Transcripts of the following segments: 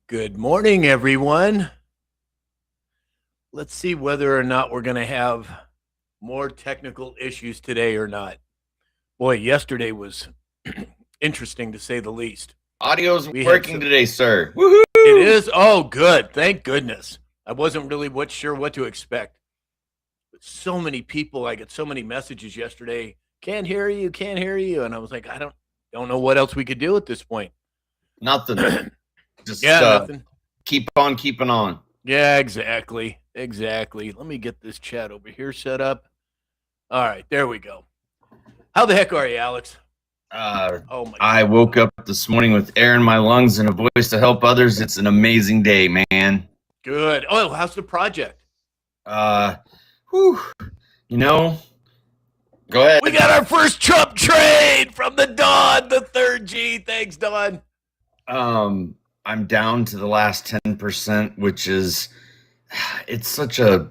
Good morning, everyone. Let's see whether or not we're going to have more technical issues today or not. Boy, yesterday was interesting to say the least. Audio's We had working some. today, sir. Woohoo! It is. Oh, good. Thank goodness. I wasn't really sure what to expect. But so many people. I got so many messages yesterday. Can't hear you. Can't hear you. And I was like, I don't know what else we could do at this point. Nothing. Just Nothing. keep on keeping on. Yeah, exactly. Exactly. Let me get this chat over here set up. All right, there we go. How the heck are you, Alex? Oh my! I woke up this morning with air in my lungs and a voice to help others. It's an amazing day, man. Good. Oh, how's the project? Whew. You know, go ahead. We got our first Trump trade from the Don, the third G. Thanks, Don. I'm down to the last 10%, which is, it's such I'm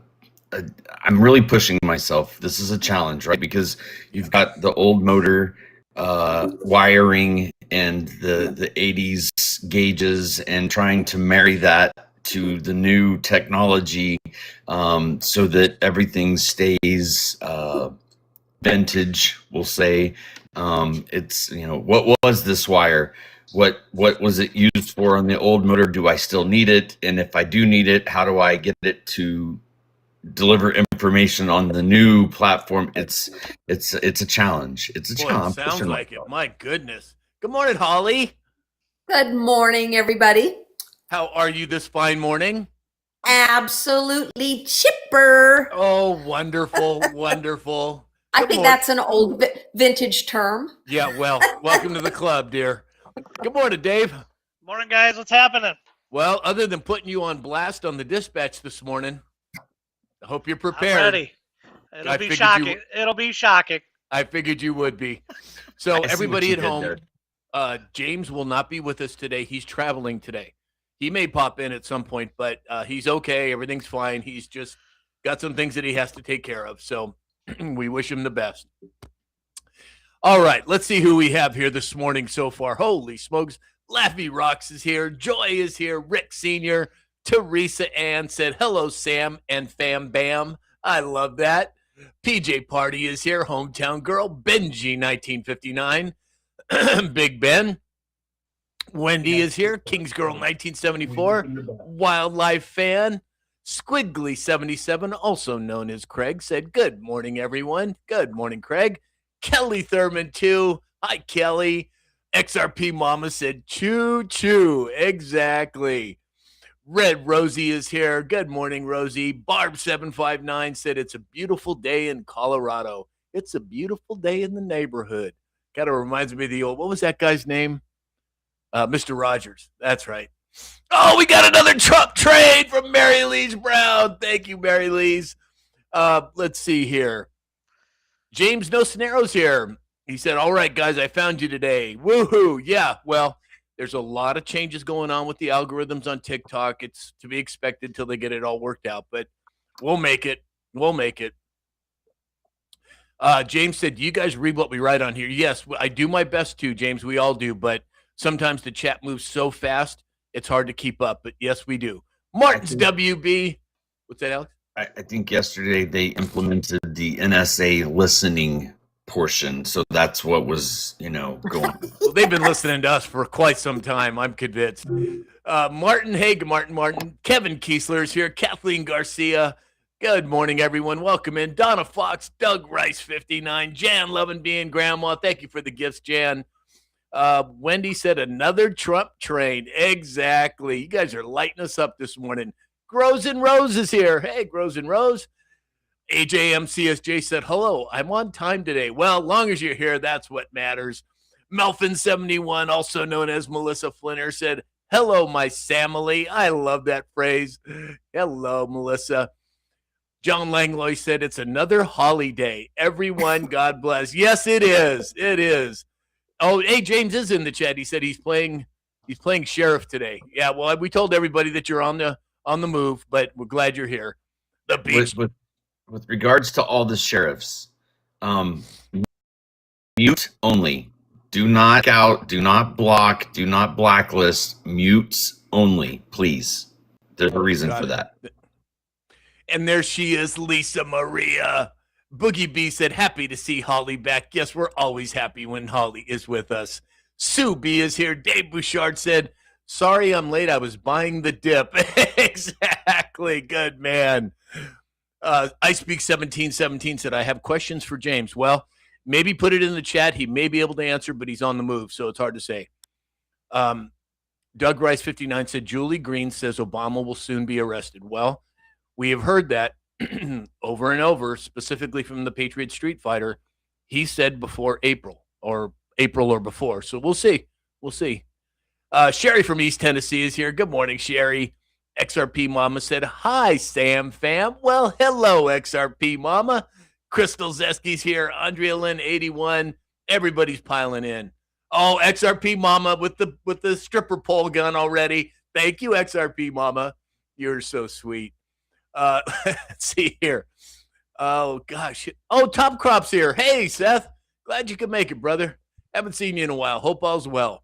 really pushing myself. This is a challenge, right? Because you've got the old motor wiring and the 80s gauges and trying to marry that to the new technology so that everything stays vintage, we'll say. It's, what was this wire? What was it used for on the old motor? Do I still need it? And if I do need it, how do I get it to deliver information on the new platform? It's a challenge. It's a challenge. It sounds like it. My goodness. Good morning, Holly. Good morning, everybody. How are you this fine morning? Absolutely chipper. Oh, wonderful, wonderful. I think that's an old vintage term. Yeah, well, welcome to the club, dear. Good morning, Dave. Morning, guys. What's happening? Well, other than putting you on blast on the dispatch this morning, I hope you're prepared. I'm ready. It'll be shocking. It'll be shocking. I figured you would be. So everybody at home, James will not be with us today. He's traveling today. He may pop in at some point, but he's okay. Everything's fine. He's just got some things that he has to take care of. So we wish him the best. All right, let's see who we have here this morning so far. Holy smokes. Laffy Rocks is here. Joy is here. Rick Sr. Teresa Ann said, hello, Sam and Fam Bam. I love that. PJ Party is here. Hometown Girl. Benji 1959. Big Ben. Wendy is here. Kings Girl 1974. Wildlife Fan. Squiggly 77, also known as Craig, said, good morning, everyone. Good morning, Craig. Kelly Thurman, too. Hi, Kelly. XRP Mama said, choo choo. Exactly. Red Rosie is here. Good morning, Rosie. Barb759 said, it's a beautiful day in Colorado. It's a beautiful day in the neighborhood. Kind of reminds me of the old, what was that guy's name? Mr. Rogers. That's right. Oh, we got another Trump trade from Mary Lee's Brown. Thank you, Mary Lee's. Let's see here. James No Scenarios here. He said, all right, guys, I found you today. Woohoo. Yeah, well, there's a lot of changes going on with the algorithms on TikTok. It's to be expected till they get it all worked out, but we'll make it. We'll make it. James said, do you guys read what we write on here? Yes, I do my best to, James. We all do, but sometimes the chat moves so fast, it's hard to keep up. But yes, we do. Martin's WB. What's that, Alex? I think yesterday they implemented the NSA listening portion. So that's what was, going. Well, they've been listening to us for quite some time, I'm convinced. Martin Haig, Martin. Kevin Kiesler is here. Kathleen Garcia. Good morning, everyone. Welcome in. Donna Fox, Doug Rice, 59. Jan Lovin being Grandma. Thank you for the gifts, Jan. Wendy said another Trump train. Exactly. You guys are lighting us up this morning. Grows and Rose is here. Hey, Grows and Rose. AJMCSJ said, hello, I'm on time today. Well, long as you're here, that's what matters. Melfin71, also known as Melissa Flinner, said, hello, my Samily. I love that phrase. Hello, Melissa. John Langlois said, it's another holiday. Everyone, God bless. Yes, it is. It is. Oh, hey, James is in the chat. He said he's playing sheriff today. Yeah, well, we told everybody that you're on the move, but we're glad you're here. The beach. With regards to all the sheriffs, mute only. Do not out, do not block, do not blacklist, mutes only, please. There's a reason for that. And there she is, Lisa Maria. Boogie B said, happy to see Holly back. Yes, we're always happy when Holly is with us. Sue B is here. Dave Bouchard said, sorry I'm late. I was buying the dip. Exactly. Good man. I Speak 1717 said, I have questions for James. Well, maybe put it in the chat. He may be able to answer, but he's on the move, so it's hard to say. Doug Rice 59 said, Julie Green says Obama will soon be arrested. Well, we have heard that over and over, specifically from the Patriot Street Fighter. He said before April or before. So we'll see. We'll see. Sherry from East Tennessee is here. Good morning, Sherry. XRP Mama said, hi, Sam fam. Well, hello, XRP Mama. Crystal Zesky's here. Andrea Lynn 81. Everybody's piling in. Oh, XRP Mama with the stripper pole gun already. Thank you, XRP Mama. You're so sweet. Let's see here. Oh, gosh. Oh, Top Crop's here. Hey, Seth. Glad you could make it, brother. Haven't seen you in a while. Hope all's well.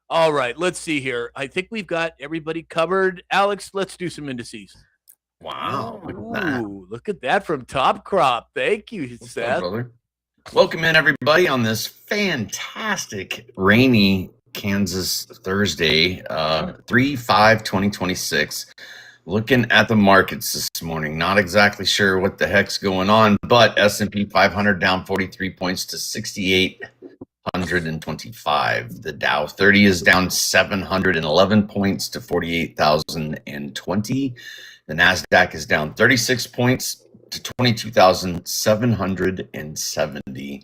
All right, let's see here. I think we've got everybody covered. Alex, let's do some indices. Wow. Ooh, look at that from Top Crop. Thank you, Seth. Brother. Welcome in, everybody, on this fantastic rainy Kansas Thursday, 3/5/2026. Looking at the markets this morning, not exactly sure what the heck's going on, but S&P 500 down 43 points to 6,825. The Dow 30 is down 711 points to 48,020. The NASDAQ is down 36 points to 22,770.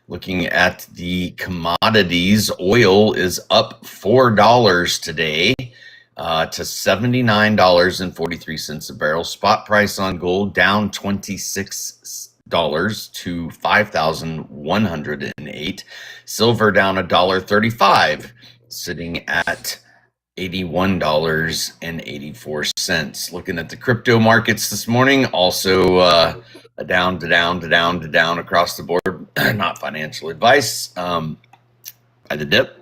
Looking at the commodities, oil is up $4 today to $79.43 a barrel. Spot price on gold down $26 to $5,108. Silver down $1.35, sitting at $81.84. Looking at the crypto markets this morning, also down across the board. Not financial advice. By the dip.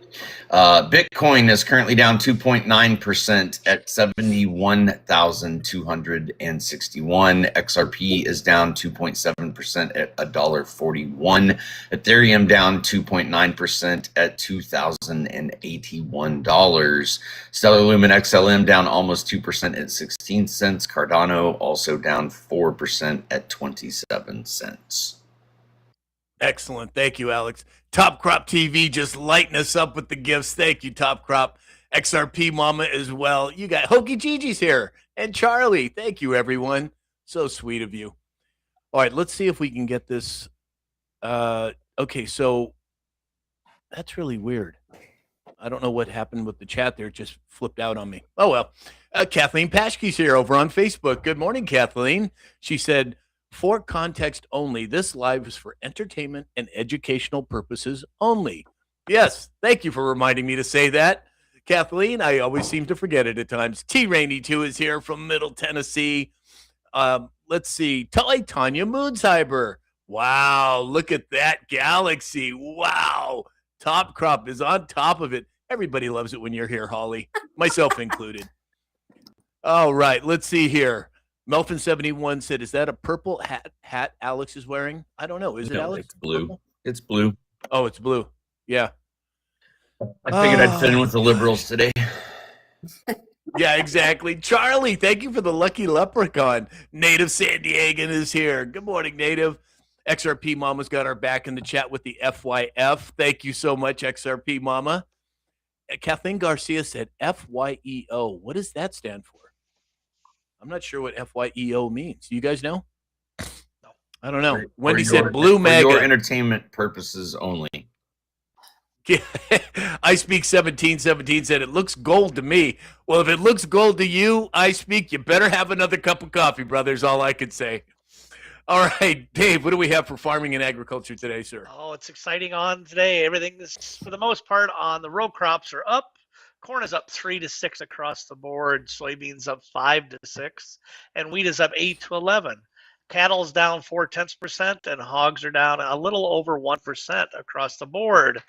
Bitcoin is currently down 2.9% at 71,261. XRP is down 2.7% at $1.41. Ethereum down 2.9% at $2,081. Stellar Lumen XLM down almost 2% at 16 cents. Cardano also down 4% at 27 cents. Excellent. Thank you, Alex. Top Crop TV just lighting us up with the gifts. Thank you, Top Crop. XRP Mama as well. You got Hokey Gigi's here and Charlie. Thank you, everyone. So sweet of you. All right, let's see if we can get this. Okay, so that's really weird. I don't know what happened with the chat there. It just flipped out on me. Oh, well. Kathleen Paschke's here over on Facebook. Good morning, Kathleen. She said, for context only, this live is for entertainment and educational purposes only. Yes, thank you for reminding me to say that, Kathleen. I always seem to forget it at times. T Rainey 2 is here from Middle Tennessee. Let's see. Tanya Moonsheiber. Wow, look at that galaxy. Wow. Top Crop is on top of it. Everybody loves it when you're here, Holly, myself included. All right, let's see here. Melvin71 said, is that a purple hat Alex is wearing? I don't know. Is it, Alex? It's blue. Purple? It's blue. Oh, it's blue. Yeah. I figured I'd fit in with the liberals today. Yeah, exactly. Charlie, thank you for the lucky leprechaun. Native San Diegan is here. Good morning, Native. XRP Mama's got our back in the chat with the FYF. Thank you so much, XRP Mama. Kathleen Garcia said FYEO. What does that stand for? I'm not sure what FYEO means. You guys know? No. I don't know. Wendy said Blue Mega. For your entertainment purposes only. I Speak 1717 said, it looks gold to me. Well, if it looks gold to you, I Speak, you better have another cup of coffee, brother, is all I could say. All right, Dave, what do we have for farming and agriculture today, sir? Oh, it's exciting on today. Everything is, for the most part, on the row crops are up. Corn is up 3 to 6 across the board. Soybeans up 5 to 6, and wheat is up 8 to 11. Cattle is down 0.4%, and hogs are down a little over 1% across the board.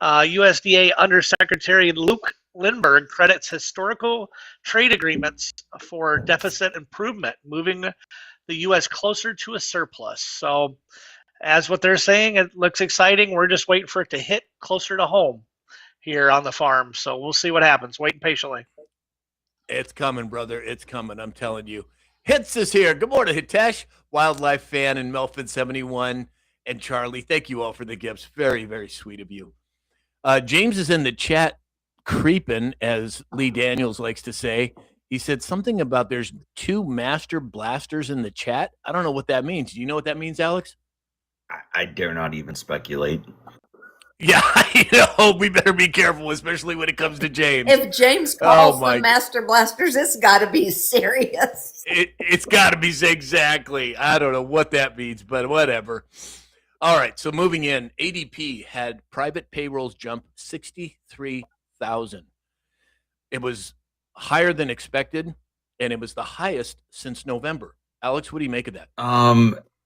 USDA Undersecretary Luke Lindbergh credits historical trade agreements for deficit improvement, moving the U.S. closer to a surplus. So, as what they're saying, it looks exciting. We're just waiting for it to hit closer to home here on the farm. So we'll see what happens. Waiting patiently. It's coming, brother. It's coming. I'm telling you. Hits is here. Good morning, Hitesh, wildlife fan, and Melfin71, and Charlie. Thank you all for the gifts. Very, very sweet of you. James is in the chat creeping, as Lee Daniels likes to say. He said something about there's 2 master blasters in the chat. I don't know what that means. Do you know what that means, Alex? I dare not even speculate. Yeah, we better be careful, especially when it comes to James. If James calls them Master Blasters, it's got to be serious. It's got to be exactly. I don't know what that means, but whatever. All right, so moving in, ADP had private payrolls jump 63,000. It was higher than expected, and it was the highest since November. Alex, what do you make of that?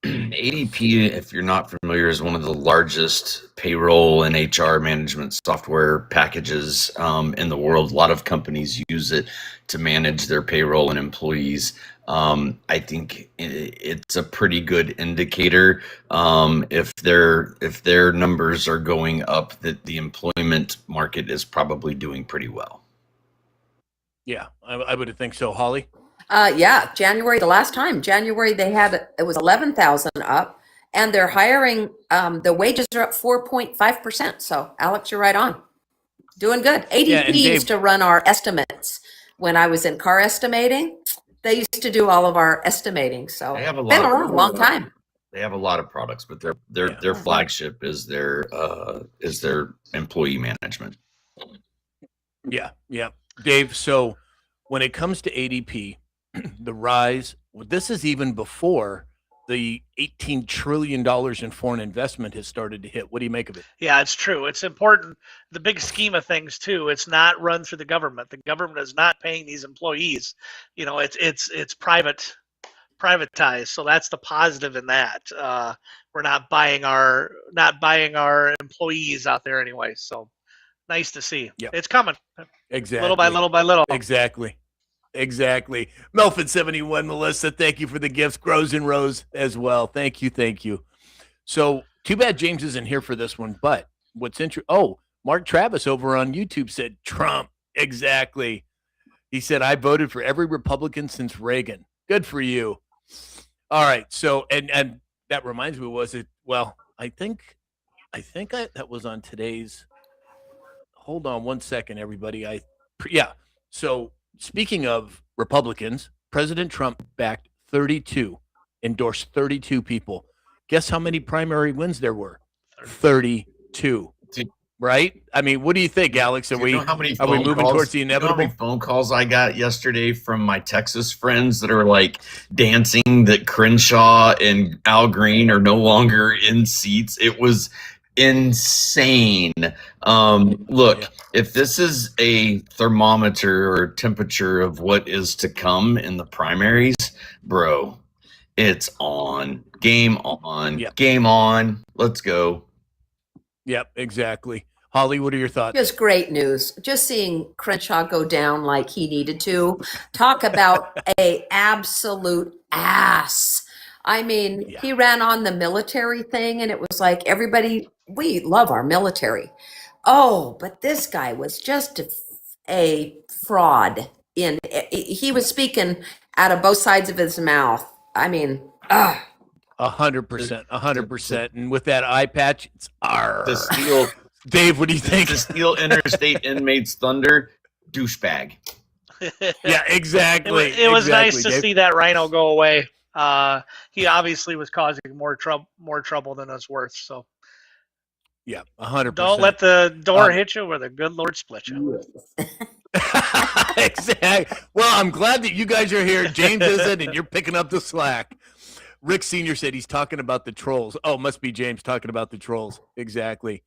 ADP, if you're not familiar, is one of the largest payroll and HR management software packages in the world. A lot of companies use it to manage their payroll and employees. I think it's a pretty good indicator if their numbers are going up, that the employment market is probably doing pretty well. Yeah, I would think so. Holly? Yeah, January, the last time, January, it was 11,000 up, and they're hiring, the wages are up 4.5%. So, Alex, you're right on. Doing good. ADP used to run our estimates when I was in car estimating. They used to do all of our estimating. So, they have been around a long time. They have a lot of products, but their flagship is their employee management. Yeah. Dave, so when it comes to ADP, the rise, this is even before the $18 trillion in foreign investment has started to hit. What do you make of it? Yeah, it's true. It's important. The big scheme of things, too, it's not run through the government. The government is not paying these employees. It's privatized. So that's the positive in that. We're not buying our employees out there anyway. So nice to see. Yep. It's coming. Exactly. Little by little by little. Exactly. Melfin71, Melissa, thank you for the gifts. Grows and Rose as well. Thank you. So too bad James isn't here for this one, but what's interesting? Oh, Mark Travis over on YouTube said Trump. Exactly. He said, I voted for every Republican since Reagan. Good for you. All right. So, and that reminds me, I think that was on today's, hold on one second, everybody. So, speaking of Republicans, President Trump endorsed 32 people. Guess how many primary wins there were? 32. Right? I mean, what do you think, Alex? Are we moving towards the inevitable? You know how many phone calls I got yesterday from my Texas friends that are like dancing that Crenshaw and Al Green are no longer in seats? It was insane. Look, if this is a thermometer or temperature of what is to come in the primaries, bro, it's on. Game on. Yep. Game on. Let's go. Yep, exactly. Holly, what are your thoughts? Just great news. Just seeing Crenshaw go down like he needed to. Talk about a absolute ass. I mean, he ran on the military thing, and it was like everybody, we love our military. Oh, but this guy was just a fraud. He was speaking out of both sides of his mouth. I mean, 100%. And with that eye patch, it's the steel. Dave, what do you think? The steel interstate inmates thunder douchebag. Yeah, exactly. It was nice to see that rhino go away. He obviously was causing more trouble than it's worth. So, yeah, 100%. Don't let the door hit you, or the good Lord split you. Exactly. Well, I'm glad that you guys are here. James isn't, and you're picking up the slack. Rick Sr. said he's talking about the trolls. Oh, must be James talking about the trolls. Exactly.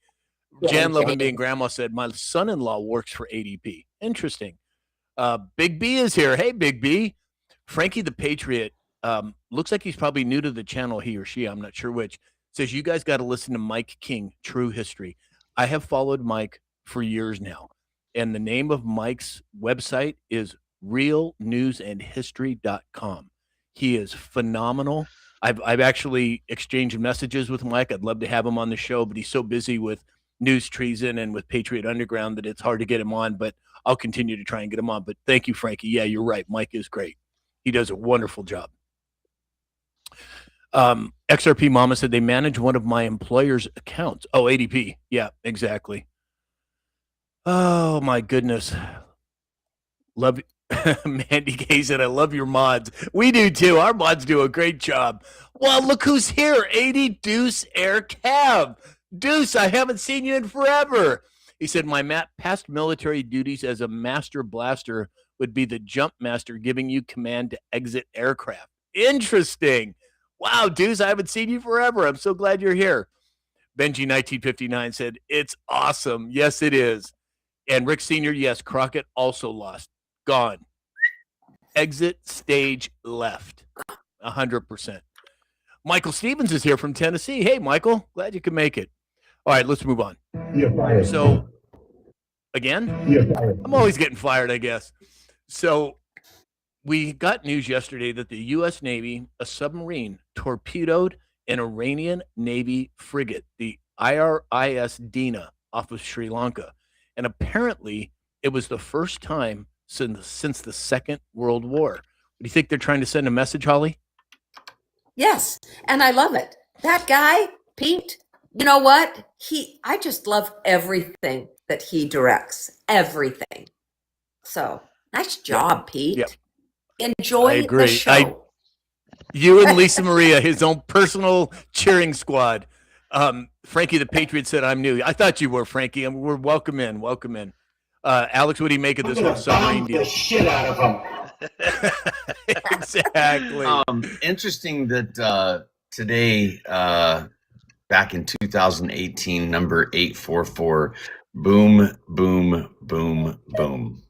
Jan Lovin being grandma said, my son-in-law works for ADP. Interesting. Big B is here. Hey, Big B. Frankie the Patriot. Looks like he's probably new to the channel, he or she. I'm not sure which. Says, you guys got to listen to Mike King, True History. I have followed Mike for years now. And the name of Mike's website is realnewsandhistory.com. He is phenomenal. I've actually exchanged messages with Mike. I'd love to have him on the show, but he's so busy with News Treason and with Patriot Underground that it's hard to get him on, but I'll continue to try and get him on. But thank you, Frankie. Yeah, you're right. Mike is great. He does a wonderful job. XRP Mama said they manage one of my employer's accounts. Oh, ADP. Yeah, exactly. Oh, my goodness. Love Mandy Gay said, I love your mods. We do too. Our mods do a great job. Well, look who's here. 80 Deuce Air Cab. Deuce, I haven't seen you in forever. He said, my past military duties as a master blaster would be the jump master giving you command to exit aircraft. Interesting. Wow, Deuce, I haven't seen you forever. I'm so glad you're here. Benji1959 said, it's awesome. Yes, it is. And Rick Sr., yes, Crockett also lost. Gone. Exit stage left. 100%. Michael Stevens is here from Tennessee. Hey, Michael, glad you could make it. All right, let's move on. So, again, I'm always getting fired, I guess. So, we got news yesterday that the U.S. Navy, a submarine, torpedoed an Iranian Navy frigate, the IRIS Dina, off of Sri Lanka. And apparently, it was the first time since the Second World War. Do you think they're trying to send a message, Holly? Yes, and I love it. That guy, Pete, you know what? I just love everything that he directs. Everything. So, nice job, Pete. Yep. Enjoy the show. You and Lisa Maria, his own personal cheering squad. Frankie the Patriot said, I'm new. I thought you were, Frankie. We're welcome in. Welcome in. Alex, what do you make of this whole submarine deal? The shit out of him. Exactly. Interesting that today, back in 2018, number 844, boom, boom, boom, boom.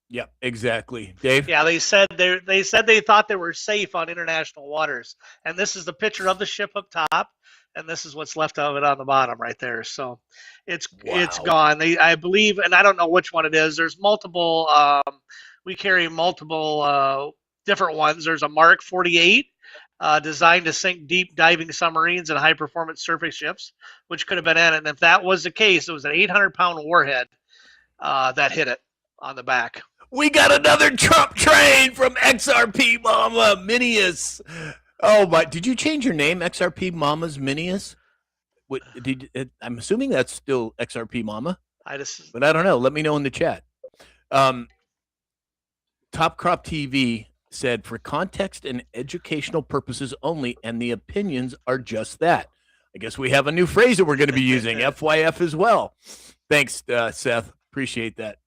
Yeah, exactly. Dave? Yeah, they said they thought they were safe on international waters, and this is the picture of the ship up top, and this is what's left of it on the bottom right there. So it's gone. I believe, and I don't know which one it is. There's multiple. We carry multiple different ones. There's a Mark 48 designed to sink deep diving submarines and high performance surface ships, which could have been in it. And if that was the case, it was an 800-pound warhead that hit it on the back. We got another Trump train from XRP Mama Minius. Oh my! Did you change your name, XRP Mama's Minius? What I'm assuming that's still XRP Mama. But I don't know. Let me know in the chat. Top Crop TV said, for context and educational purposes only, and the opinions are just that. I guess we have a new phrase that we're going to be using, FYF as well. Thanks, Seth. Appreciate that.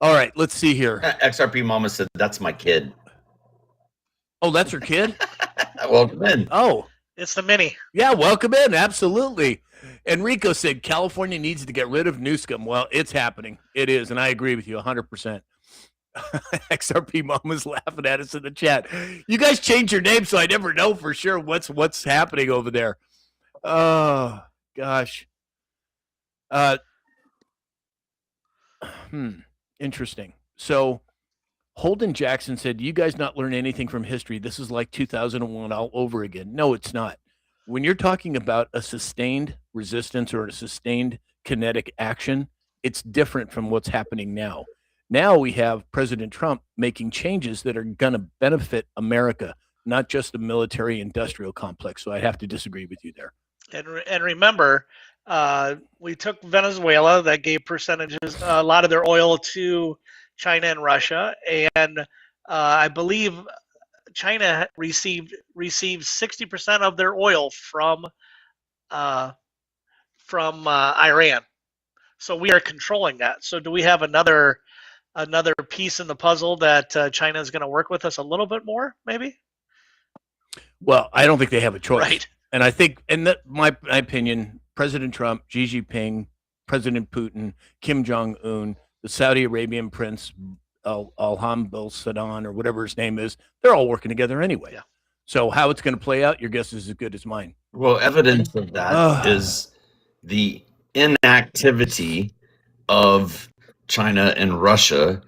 All right, let's see here. XRP Mama said, that's my kid. Oh, that's her kid? Welcome in. Oh. It's the Mini. Yeah, welcome in. Absolutely. Enrico said California needs to get rid of Newscomb. Well, it's happening. It is, and I agree with you 100%. XRP Mama's laughing at us in the chat. You guys change your name, so I never know for sure what's happening over there. Oh, gosh. Interesting. So Holden Jackson said, you guys not learn anything from history. This is like 2001 all over again. No, it's not. When you're talking about a sustained resistance or a sustained kinetic action, it's different from what's happening now. Now we have President Trump making changes that are going to benefit America, not just the military industrial complex. So I have to disagree with you there. And remember, we took Venezuela, that gave percentages, a lot of their oil to China and Russia, and I believe China received 60% of their oil from Iran. So we are controlling that. So do we have another piece in the puzzle that China is going to work with us a little bit more, maybe? Well, I don't think they have a choice. Right. And I think, in my opinion, President Trump, Xi Jinping, President Putin, Kim Jong-un, the Saudi Arabian Prince, Alham Sadan, or whatever his name is, they're all working together anyway. Yeah. So how it's going to play out, your guess is as good as mine. Well, evidence of that is the inactivity of China and Russia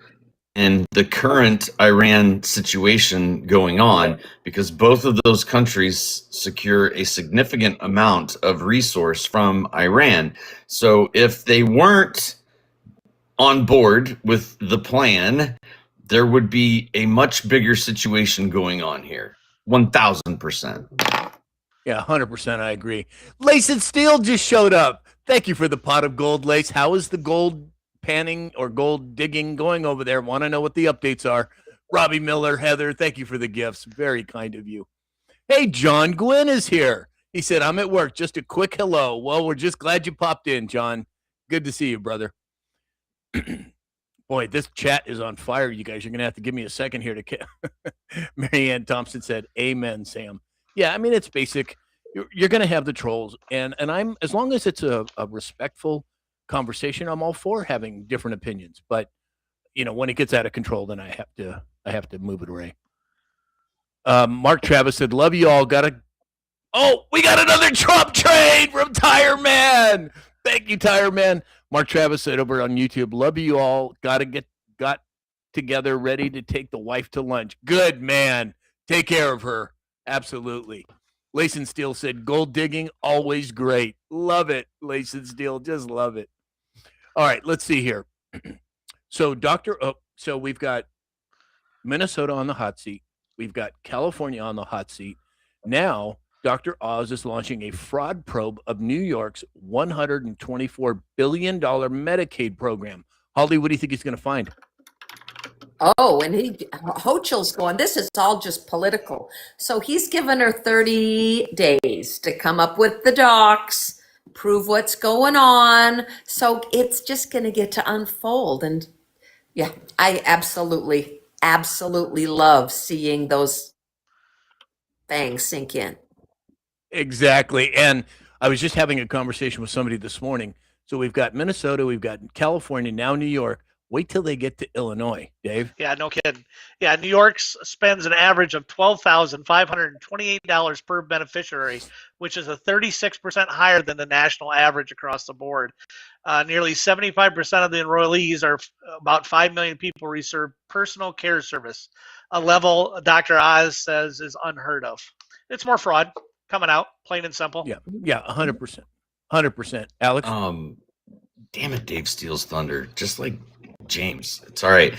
and the current Iran situation going on, because both of those countries secure a significant amount of resource from Iran. So if they weren't on board with the plan, there would be a much bigger situation going on here. 1,000%. Yeah, 100%. I agree. Lace and Steel just showed up. Thank you for the pot of gold, Lace. How is the gold panning or gold digging going over there? Want to know what the updates are. Robbie Miller, Heather, thank you for the gifts. Very kind of you. Hey, John Gwynn is here. He said, I'm at work. Just a quick hello. Well, we're just glad you popped in, John. Good to see you, brother. Boy, this chat is on fire, you guys. You're going to have to give me a second here to Mary Ann Thompson said, amen, Sam. Yeah, I mean, it's basic. You're going to have the trolls. And I'm, as long as it's a respectful conversation, I'm all for having different opinions. But, when it gets out of control, then I have to move it away. Mark Travis said, love you all. We got another Trump trade from Tire Man. Thank you, Tire Man. Mark Travis said over on YouTube, love you all. Got together, ready to take the wife to lunch. Good, man. Take care of her. Absolutely. Lace and Steel said, gold digging, always great. Love it, Lace and Steel. Just love it. All right, let's see here. So we've got Minnesota on the hot seat. We've got California on the hot seat. Now, Dr. Oz is launching a fraud probe of New York's $124 billion Medicaid program. Holly, what do you think he's going to find? Oh, and Hochul's going, this is all just political. So he's given her 30 days to come up with the docs, prove what's going on. So it's just going to get to unfold. And yeah, I absolutely love seeing those things sink in. Exactly. And I was just having a conversation with somebody this morning. So we've got Minnesota, we've got California, now New York. Wait till they get to Illinois, Dave. Yeah, no kidding. Yeah, New York spends an average of $12,528 per beneficiary, which is a 36% higher than the national average across the board. Nearly 75% of the enrollees, are about 5 million people, receive personal care service, a level Dr. Oz says is unheard of. It's more fraud coming out, plain and simple. Yeah, 100%. 100%. Alex? Damn it, Dave steals thunder. Just like James. It's all right.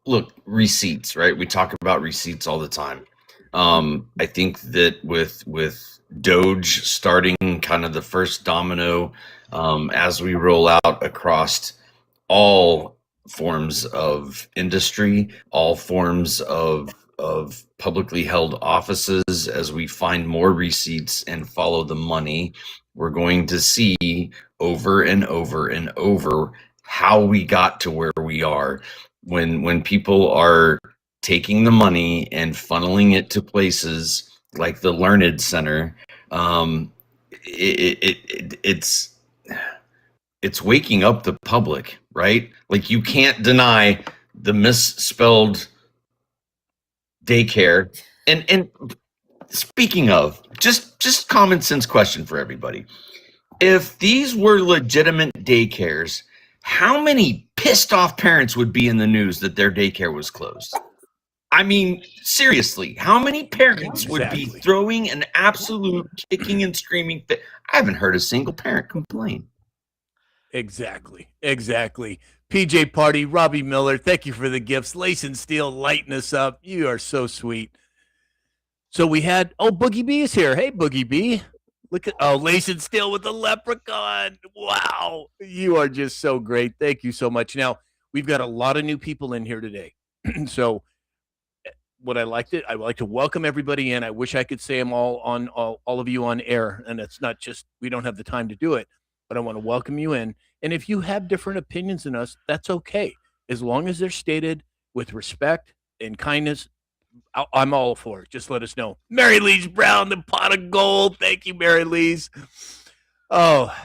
Look, receipts, right? We talk about receipts all the time. I think that with Doge starting kind of the first domino, as we roll out across all forms of industry, all forms of publicly held offices, as we find more receipts and follow the money, we're going to see over and over and over how we got to where we are. When people are taking the money and funneling it to places like the Learned Center, it's waking up the public, right? Like, you can't deny the misspelled daycare. And speaking of, just common sense question for everybody. If these were legitimate daycares, how many pissed off parents would be in the news that their daycare was closed? I mean, seriously, how many parents would be throwing an absolute kicking and screaming fit? I haven't heard a single parent complain. Exactly. PJ Party, Robbie Miller, thank you for the gifts. Lace and Steel, lighten us up. You are so sweet. So we had, Boogie B is here. Hey, Boogie B. Look at, Lace and Steel with the leprechaun. Wow. You are just so great. Thank you so much. Now, we've got a lot of new people in here today. So I like to welcome everybody in. I wish I could say them all of you on air. And it's not just, we don't have the time to do it, but I want to welcome you in. And if you have different opinions than us, that's okay. As long as they're stated with respect and kindness, I'm all for it. Just let us know. Mary Lee's Brown, the pot of gold. Thank you, Mary Lee's. Oh,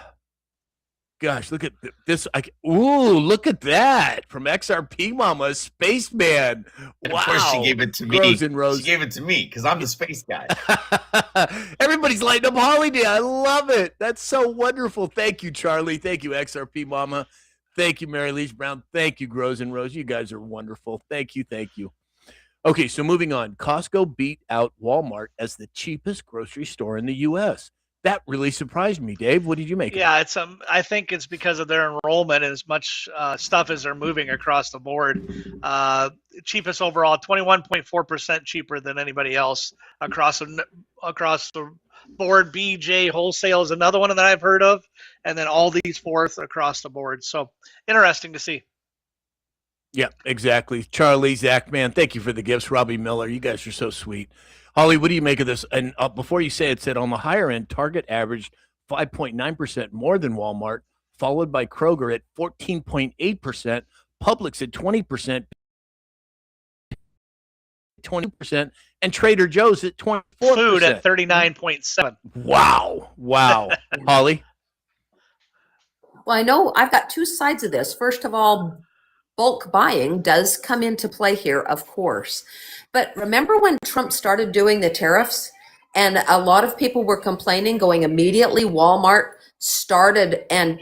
gosh, look at this. Look at that from XRP Mama, Spaceman. And Wow. of course, she gave it to me. Grows and Rose. She gave it to me because I'm the space guy. Everybody's lighting up Holiday. I love it. That's so wonderful. Thank you, Charlie. Thank you, XRP Mama. Thank you, Mary Leach Brown. Thank you, Grows and Rose. You guys are wonderful. Thank you. Thank you. Okay, so moving on. Costco beat out Walmart as the cheapest grocery store in the U.S. That really surprised me, Dave. What did you make? Yeah, it's I think it's because of their enrollment and as much stuff as they're moving across the board. Cheapest overall, 21.4% cheaper than anybody else across the board. BJ Wholesale is another one that I've heard of, and then all these fourth across the board. So interesting to see. Yeah, exactly. Charlie, Zach, man, thank you for the gifts. Robbie Miller, you guys are so sweet. Holly, what do you make of this? And before you say it, said on the higher end, Target averaged 5.9% more than Walmart, followed by Kroger at 14.8%, Publix at 20%, and Trader Joe's at 24%. Food at 39.7. Wow. Holly? Well, I know I've got two sides of this. First of all, bulk buying does come into play here, of course. But remember when Trump started doing the tariffs and a lot of people were complaining, going immediately, Walmart started and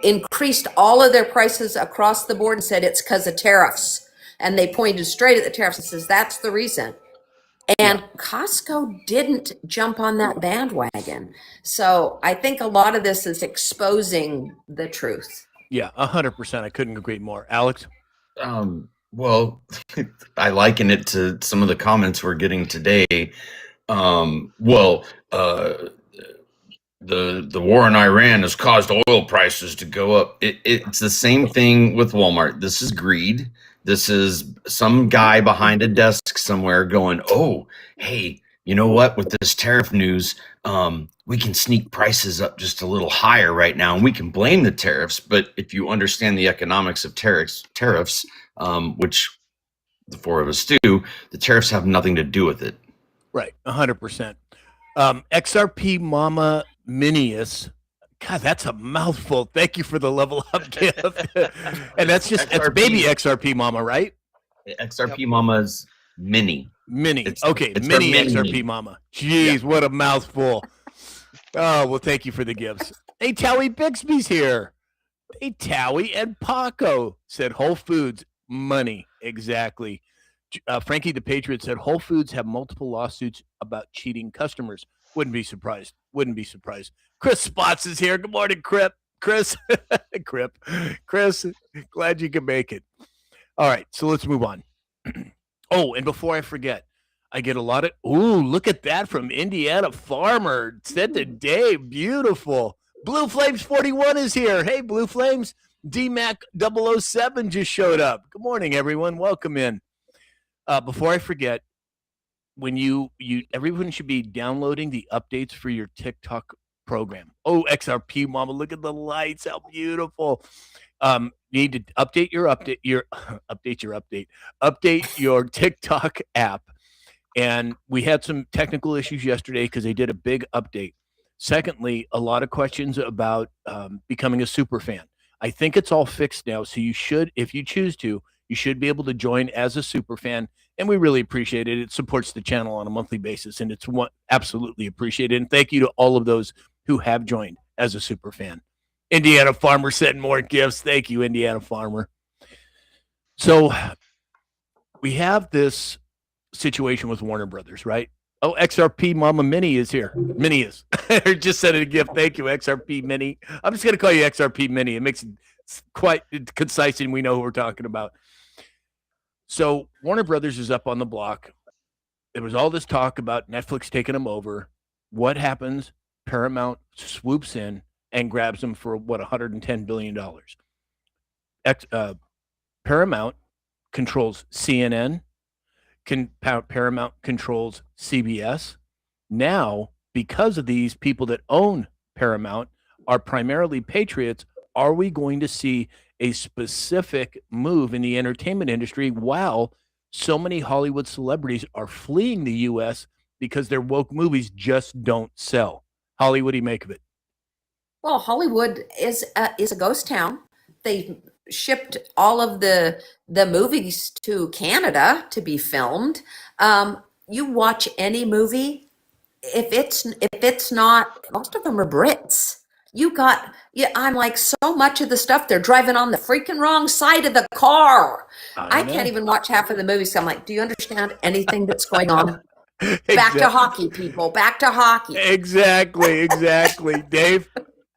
increased all of their prices across the board and said it's because of tariffs. And they pointed straight at the tariffs and says, that's the reason. And Costco didn't jump on that bandwagon. So I think a lot of this is exposing the truth. Yeah, 100%. I couldn't agree more. Alex? Well, I liken it to some of the comments we're getting today. The war in Iran has caused oil prices to go up. It's the same thing with Walmart. This is greed. This is some guy behind a desk somewhere going, oh, hey, you know what? With this tariff news, we can sneak prices up just a little higher right now, and we can blame the tariffs. But if you understand the economics of tariffs, which the four of us do, the tariffs have nothing to do with it. Right, 100%. XRP Mama Minius. God, that's a mouthful. Thank you for the level up gift. And that's baby XRP Mama, right? XRP Mama's mini. Mini. It's mini XRP Mama. Jeez, what a mouthful. Oh, well, thank you for the gifts. Hey, Towie Bixby's here. Hey, Towie and Paco said Whole Foods money. Exactly. Frankie the Patriot said Whole Foods have multiple lawsuits about cheating customers. Wouldn't be surprised. Chris Spots is here. Good morning, Chris. Chris, glad you could make it. All right, so let's move on. Oh, and before I forget, I get a lot of, look at that from Indiana Farmer. Said to Dave, beautiful. Blue Flames 41 is here. Hey, Blue Flames. DMAC 007 just showed up. Good morning, everyone. Welcome in. Before I forget, when everyone should be downloading the updates for your TikTok program. Oh, XRP Mama, look at the lights. How beautiful. You need to update your TikTok app. And we had some technical issues yesterday because they did a big update. Secondly, a lot of questions about becoming a super fan. I think it's all fixed now. So you should, if you choose to, you should be able to join as a super fan. And we really appreciate it. It supports the channel on a monthly basis. And it's absolutely appreciated. And thank you to all of those who have joined as a super fan. Indiana Farmer sent more gifts. Thank you, Indiana Farmer. So we have this situation with Warner Brothers, right? Oh, XRP Mama Mini is here. Mini is. Just sent a gift. Thank you, XRP Mini. I'm just going to call you XRP Mini. It makes it quite concise and we know who we're talking about. So Warner Brothers is up on the block. There was all this talk about Netflix taking them over. What happens? Paramount swoops in and grabs them for $110 billion. Paramount controls CNN. Paramount controls CBS. Now, because of these people that own Paramount are primarily patriots, are we going to see a specific move in the entertainment industry while so many Hollywood celebrities are fleeing the U.S. because their woke movies just don't sell? Holly, what do you make of it? Well, Hollywood is a ghost town. They shipped all of the movies to Canada to be filmed. You watch any movie, if it's not, most of them are Brits. I'm like, so much of the stuff they're driving on the freaking wrong side of the car. I can't even watch half of the movies. So I'm like, do you understand anything that's going on? Back to hockey, people. Back to hockey. Exactly. Dave?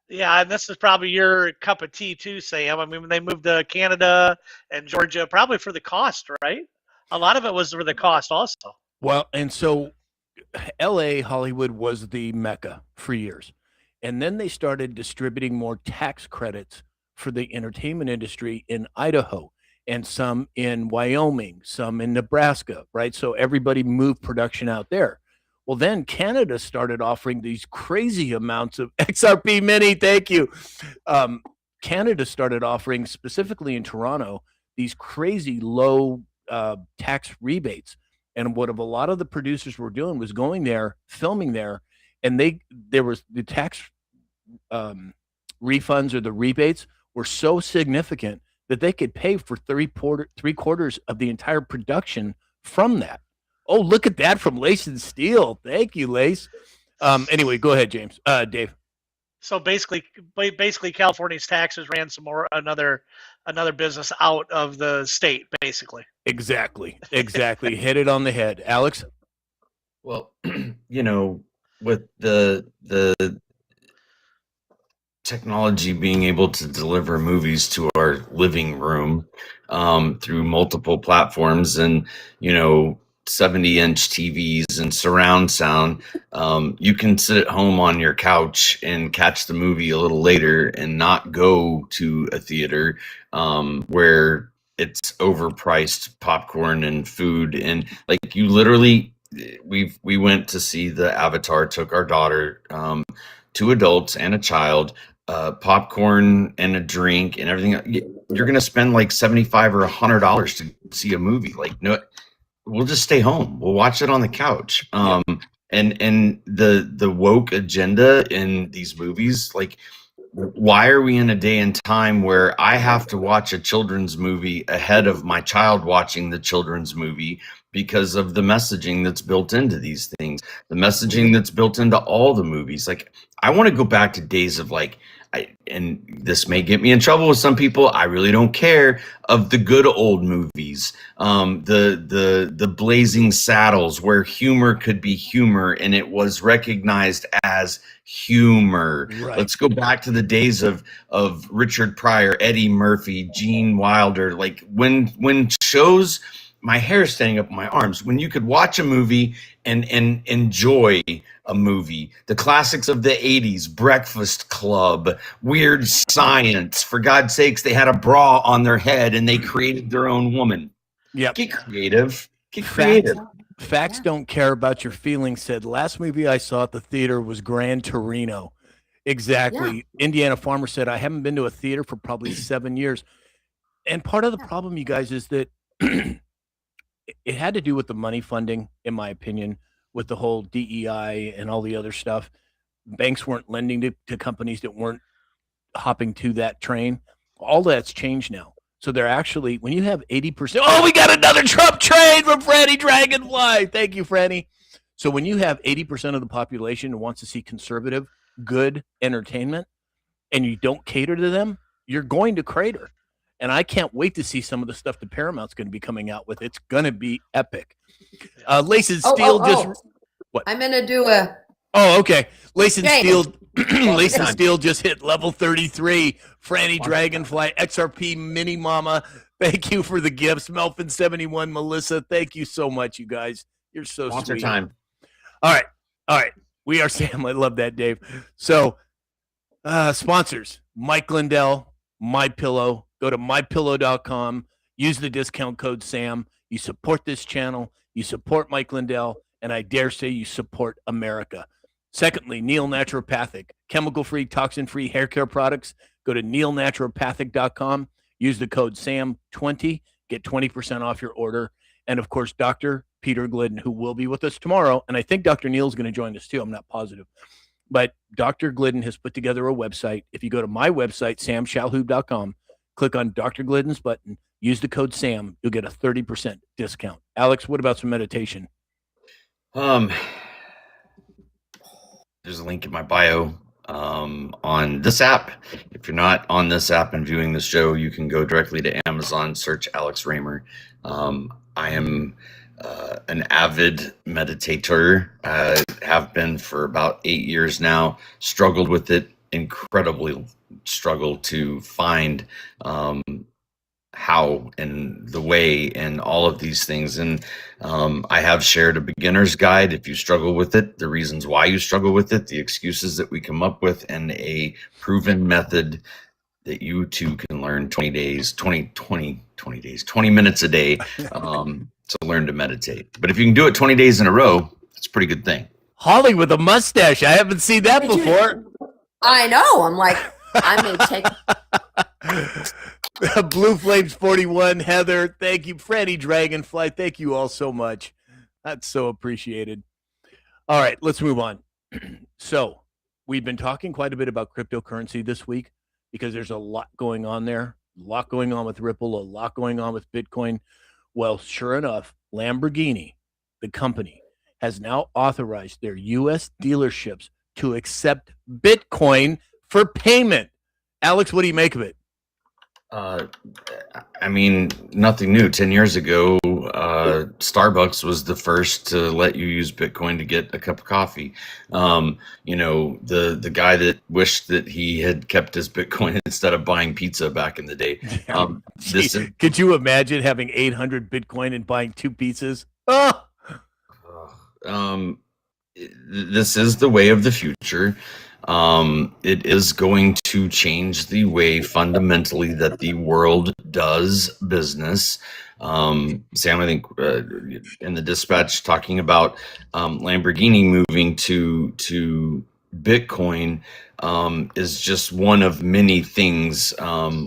Yeah, and this is probably your cup of tea too, Sam. I mean, when they moved to Canada and Georgia, probably for the cost, right? A lot of it was for the cost also. Well, and so LA, Hollywood was the mecca for years. And then they started distributing more tax credits for the entertainment industry in Idaho and some in Wyoming, some in Nebraska, right? So everybody moved production out there. Well, then Canada started offering these crazy amounts of XRP Mini. Thank you. Canada started offering, specifically in Toronto, these crazy low tax rebates. And what a lot of the producers were doing was going there, filming there, and there was the tax refunds or the rebates were so significant that they could pay for three-quarters of the entire production from that. Oh, look at that from Lace and Steel. Thank you, Lace. Anyway, go ahead, James. Dave. So basically, California's taxes ran another business out of the state, basically. Exactly. Hit it on the head, Alex. Well, with the technology being able to deliver movies to our living room through multiple platforms and 70-inch TVs and surround sound, you can sit at home on your couch and catch the movie a little later and not go to a theater where it's overpriced popcorn and food. And like, you literally, we went to see the Avatar, took our daughter, 2 adults and a child, popcorn and a drink and everything. You're going to spend like $75 or $100 to see a movie. Like, no, we'll just stay home. We'll watch it on the couch. And the woke agenda in these movies, like, why are we in a day and time where I have to watch a children's movie ahead of my child watching the children's movie because of the messaging that's built into these things, the messaging that's built into all the movies? Like, I want to go back to days of like, and this may get me in trouble with some people, I really don't care, of the good old movies, the Blazing Saddles, where humor could be humor and it was recognized as humor. Right. Let's go back to the days of Richard Pryor, Eddie Murphy, Gene Wilder. Like, when shows, my hair is standing up on my arms, when you could watch a movie and enjoy a movie. The classics of the 80s, Breakfast Club, Weird Science. For God's sakes, they had a bra on their head and they created their own woman. Yeah. Get creative. Get creative. Facts don't care about your feelings, said. Last movie I saw at the theater was Gran Torino. Exactly. Yeah. Indiana Farmer said, I haven't been to a theater for probably 7 years. And part of the problem, you guys, is that it had to do with the money funding, in my opinion, with the whole DEI and all the other stuff. Banks weren't lending to companies that weren't hopping to that train. All that's changed now. So they're actually, when you have 80%, oh, we got another Trump trade from Franny Dragonfly. Thank you, Franny. So when you have 80% of the population who wants to see conservative, good entertainment, and you don't cater to them, you're going to crater. And I can't wait to see some of the stuff that Paramount's going to be coming out with. It's going to be epic. Lace and Steel what? I'm going to do a. Oh, okay. Lace and Steel. Lace and Steel just hit level 33. Franny Dragonfly, XRP Mini Mama. Thank you for the gifts. Melfin71, Melissa. Thank you so much, you guys. You're so Sponsor sweet. Time. All right. We are Sam. I love that, Dave. So, sponsors: Mike Lindell, MyPillow. Go to mypillow.com. Use the discount code SAM. You support this channel. You support Mike Lindell. And I dare say you support America. Secondly, Neil Naturopathic. Chemical-free, toxin-free hair care products. Go to neilnaturopathic.com. Use the code SAM20. Get 20% off your order. And, of course, Dr. Peter Glidden, who will be with us tomorrow. And I think Dr. Neil's going to join us, too. I'm not positive. But Dr. Glidden has put together a website. If you go to my website, samshalhoub.com, click on Dr. Glidden's button, use the code SAM, you'll get a 30% discount. Alex, what about some meditation? There's a link in my bio on this app. If you're not on this app and viewing the show, you can go directly to Amazon, search Alex Raymer. I am an avid meditator. I have been for about 8 years now. Struggled with it, incredibly struggled to find how and the way and all of these things. And I have shared a beginner's guide if you struggle with it, the reasons why you struggle with it, the excuses that we come up with, and a proven method that you too can learn 20 minutes a day to learn to meditate. But if you can do it 20 days in a row, it's a pretty good thing. Holly with a mustache. I haven't seen that before. I know. I'm like, I may take. Blue Flames 41, Heather, thank you. Freddie Dragonfly, thank you all so much. That's so appreciated. All right, let's move on. So we've been talking quite a bit about cryptocurrency this week because there's a lot going on there, a lot going on with Ripple, a lot going on with Bitcoin. Well, sure enough, Lamborghini, the company, has now authorized their U.S. dealerships to accept Bitcoin for payment. Alex, what do you make of it? I mean, nothing new. 10 years ago, Starbucks was the first to let you use Bitcoin to get a cup of coffee. The guy that wished that he had kept his Bitcoin instead of buying pizza back in the day. Could you imagine having 800 Bitcoin and buying 2 pizzas? Oh! This is the way of the future. It is going to change the way fundamentally that the world does business. Sam, I think in the dispatch talking about Lamborghini moving to Bitcoin is just one of many things,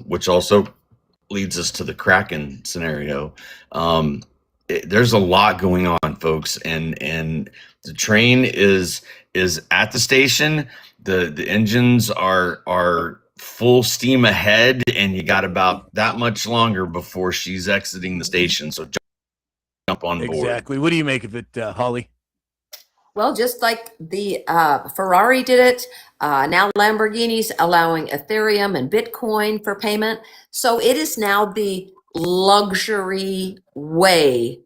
which also leads us to the Kraken scenario. There's a lot going on, folks, and the train is at the station. The engines are full steam ahead, and you got about that much longer before she's exiting the station. So jump on board. Exactly. What do you make of it, Holly? Well, just like the Ferrari did it, now Lamborghini's allowing Ethereum and Bitcoin for payment. So it is now the luxury way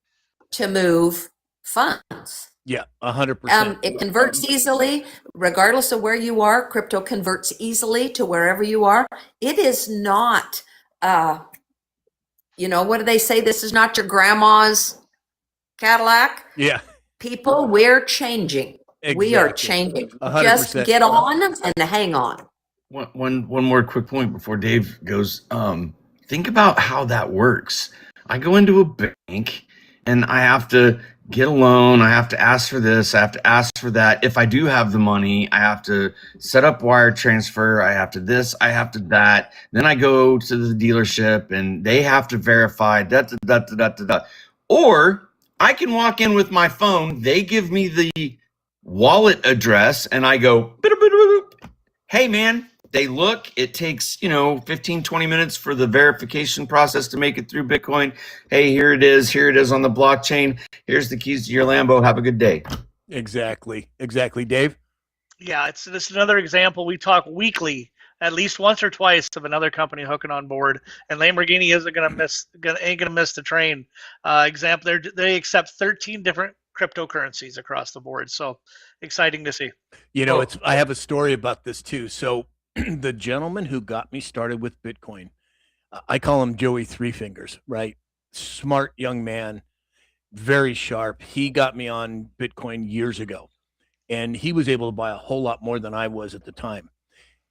to move funds. Yeah, 100%. It converts easily, regardless of where you are. Crypto converts easily to wherever you are. It is not, what do they say? This is not your grandma's Cadillac. Yeah. People, we're changing. Exactly. We are changing. 100%. Just get on and hang on. One more quick point before Dave goes. Think about how that works. I go into a bank and I have to get a loan. I have to ask for this. I have to ask for that. If I do have the money, I have to set up wire transfer. I have to this. I have to that. Then I go to the dealership and they have to verify that. Or I can walk in with my phone. They give me the wallet address and I go, hey man, they look, it takes, 15, 20 minutes for the verification process to make it through Bitcoin. Hey, here it is on the blockchain. Here's the keys to your Lambo. Have a good day. Exactly. Dave? Yeah, it's another example. We talk weekly, at least once or twice, of another company hooking on board, and Lamborghini ain't gonna miss the train. Example, they accept 13 different cryptocurrencies across the board. So exciting to see. I have a story about this too. So the gentleman who got me started with Bitcoin, I call him Joey Three Fingers, right? Smart young man, very sharp. He got me on Bitcoin years ago, and he was able to buy a whole lot more than I was at the time.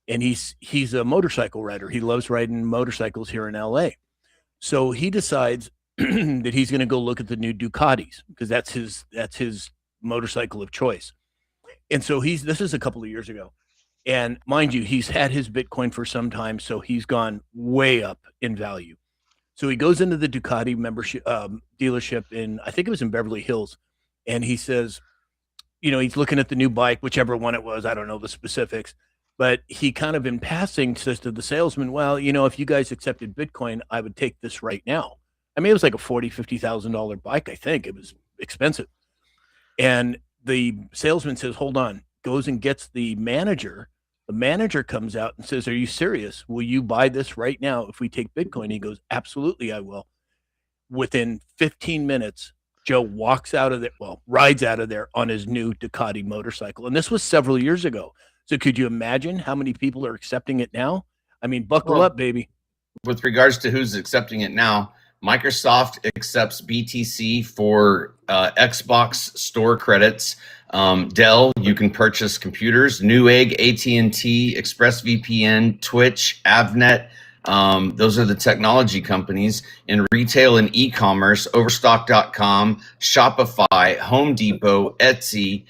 And he's a motorcycle rider. He loves riding motorcycles here in LA. So he decides that he's going to go look at the new Ducatis because that's his motorcycle of choice. And so this is a couple of years ago. And mind you, he's had his Bitcoin for some time, so he's gone way up in value. So he goes into the Ducati membership dealership I think it was in Beverly Hills, and he says, he's looking at the new bike, whichever one it was. I don't know the specifics, but he kind of in passing says to the salesman, well, if you guys accepted Bitcoin, I would take this right now. I mean, it was like a $40,000-$50,000 bike. I think it was expensive. And the salesman says, hold on, goes and gets the manager. The manager comes out and says, are you serious? Will you buy this right now if we take Bitcoin? He goes, absolutely, I will. Within 15 minutes, Joe walks out of there, rides out of there on his new Ducati motorcycle. And this was several years ago. So could you imagine how many people are accepting it now? I mean, buckle up, baby. With regards to who's accepting it now, Microsoft accepts BTC for Xbox store credits. Dell, you can purchase computers. Newegg, AT&T, ExpressVPN, Twitch, Avnet. Those are the technology companies. In retail and e-commerce, Overstock.com, Shopify, Home Depot, Etsy,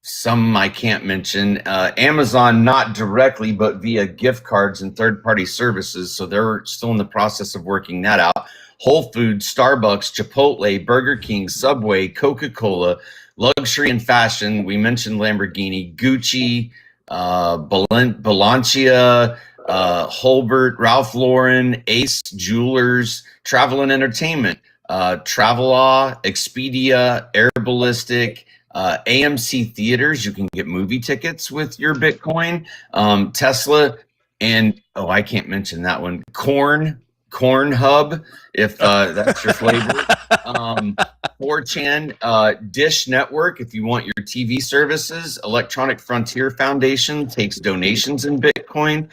some I can't mention, Amazon, not directly, but via gift cards and third-party services. So they're still in the process of working that out. Whole Foods, Starbucks, Chipotle, Burger King, Subway, Coca-Cola, luxury and fashion. We mentioned Lamborghini, Gucci, Balenciaga, Holbert, Ralph Lauren, Ace Jewelers, Travel and Entertainment, Travelodge, Expedia, Air Ballistic, AMC Theaters. You can get movie tickets with your Bitcoin. Tesla, and I can't mention that one. Corn Hub, if that's your flavor. 4chan, Dish Network, if you want your TV services. Electronic Frontier Foundation takes donations in Bitcoin.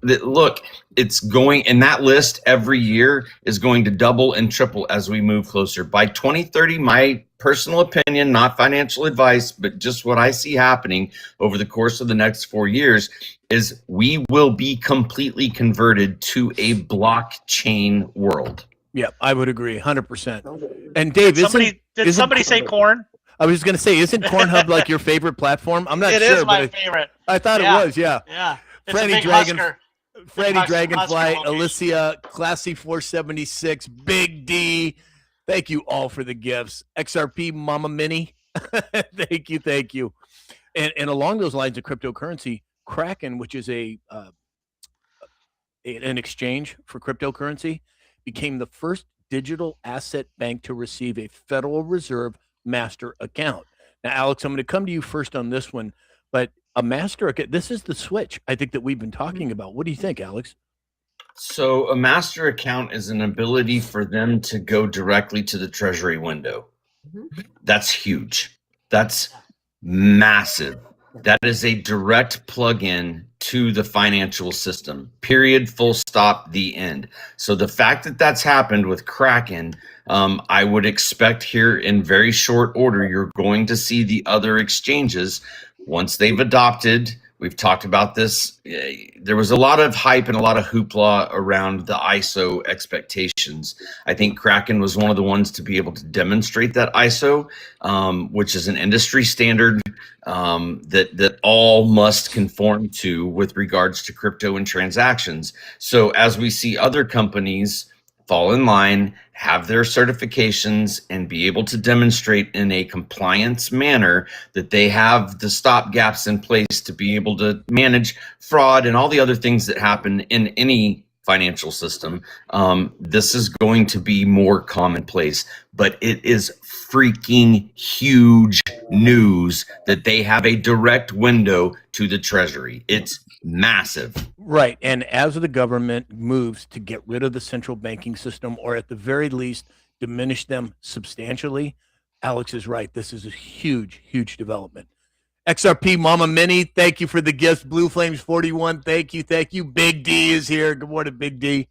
Look, it's going, and that list every year is going to double and triple as we move closer. By 2030, my personal opinion, not financial advice, but just what I see happening over the course of the next 4 years, is we will be completely converted to a blockchain world. Yeah, I would agree 100%. And Dave, did somebody say corn? I was going to say, isn't Cornhub like your favorite platform? I'm not sure. It is my favorite. I thought it was, yeah. Yeah. Freddie Dragonfly, Alicia, Classy 476, Big D. Thank you all for the gifts. XRP Mama Mini. Thank you. And along those lines of cryptocurrency, Kraken, which is an exchange for cryptocurrency, became the first digital asset bank to receive a Federal Reserve master account. Now, Alex, I'm going to come to you first on this one, but a master account, this is the switch I think that we've been talking about. What do you think, Alex? So a master account is an ability for them to go directly to the Treasury window. That's huge. That's massive. That is a direct plug-in to the financial system. Period, full stop, the end. So the fact that that's happened with Kraken, I would expect here in very short order, you're going to see the other exchanges, once they've adopted. We've talked about this. There was a lot of hype and a lot of hoopla around the ISO expectations. I think Kraken was one of the ones to be able to demonstrate that ISO, which is an industry standard that all must conform to with regards to crypto and transactions. So as we see other companies fall in line, have their certifications, and be able to demonstrate in a compliance manner that they have the stop gaps in place to be able to manage fraud and all the other things that happen in any financial system. This is going to be more commonplace, but it is freaking huge news that they have a direct window to the Treasury. It's massive. Right. And as the government moves to get rid of the central banking system, or at the very least diminish them substantially, Alex is right. This is a huge, huge development. XRP Mama Mini, thank you for the gifts. Blue Flames 41, thank you. Big D is here. Good morning, Big D.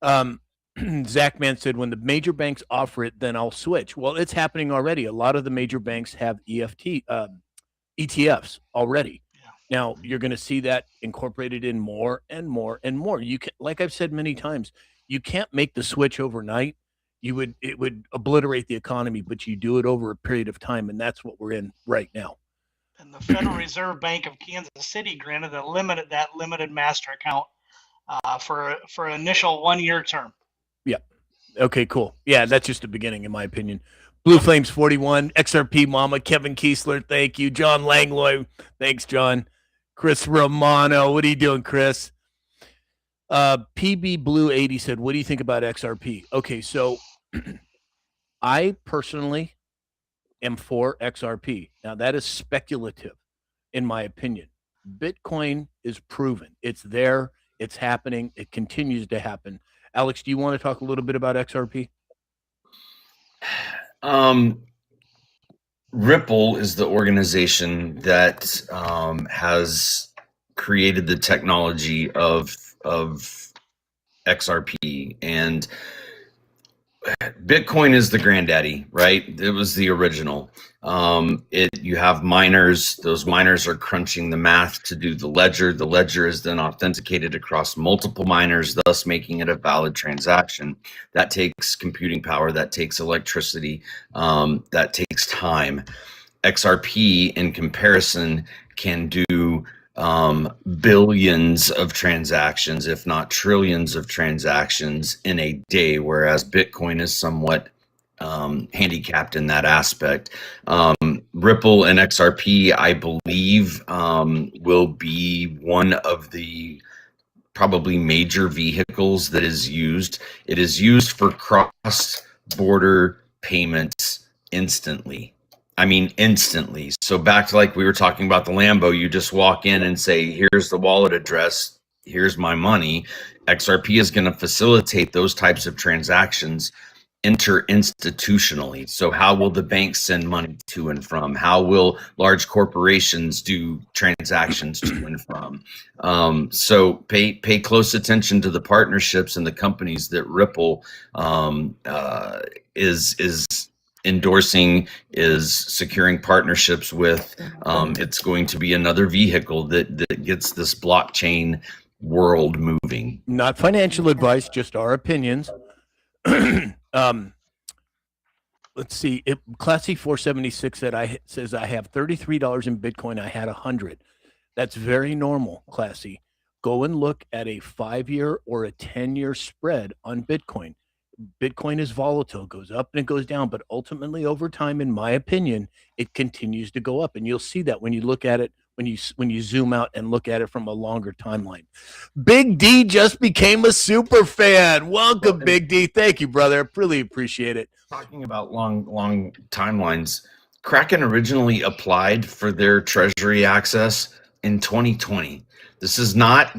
Zach Man said, when the major banks offer it, then I'll switch. Well, it's happening already. A lot of the major banks have ETFs already. Now you're going to see that incorporated in more and more and more. You can, like I've said many times, you can't make the switch overnight. It would obliterate the economy, but you do it over a period of time, and that's what we're in right now. And the Federal Reserve Bank of Kansas City granted that limited master account for an initial 1-year term. Yeah. Okay. Cool. Yeah, that's just the beginning, in my opinion. Blue Flames 41, XRP Mama, Kevin Kiesler, thank you. John Langloy, thanks, John. Chris Romano, what are you doing, Chris? PB Blue 80 said, what do you think about XRP? Okay, so I personally am for XRP. Now, that is speculative, in my opinion. Bitcoin is proven. It's there. It's happening. It continues to happen. Alex, do you want to talk a little bit about XRP? Ripple is the organization that has created the technology of XRP, and Bitcoin is the granddaddy, right? It was the original. You have miners. Those miners are crunching the math to do the ledger. The ledger is then authenticated across multiple miners, thus making it a valid transaction. That takes computing power. That takes electricity. That takes time. XRP, in comparison, can do billions of transactions, if not trillions of transactions in a day, whereas Bitcoin is somewhat handicapped in that aspect. Ripple and XRP, I believe, will be one of the probably major vehicles that is used. It is used for cross-border payments instantly. I mean, instantly. So back to like we were talking about the Lambo, you just walk in and say, here's the wallet address, here's my money. XRP is going to facilitate those types of transactions inter-institutionally. So how will the banks send money to and from? How will large corporations do transactions to and from? So pay close attention to the partnerships and the companies that Ripple is endorsing, is securing partnerships with. It's going to be another vehicle that gets this blockchain world moving. Not financial advice, just our opinions. Let's see. Classy 476 says I have $33 in Bitcoin. I had 100. That's very normal, Classy. Go and look at a 5-year or a 10-year spread on Bitcoin. Bitcoin is volatile, goes up and it goes down, but ultimately over time, in my opinion, it continues to go up. And you'll see that when you look at it, when you zoom out and look at it from a longer timeline. Big D just became a super fan. Welcome, Big D. Thank you, brother. I really appreciate it. Talking about long timelines, Kraken originally applied for their treasury access in 2020. This is not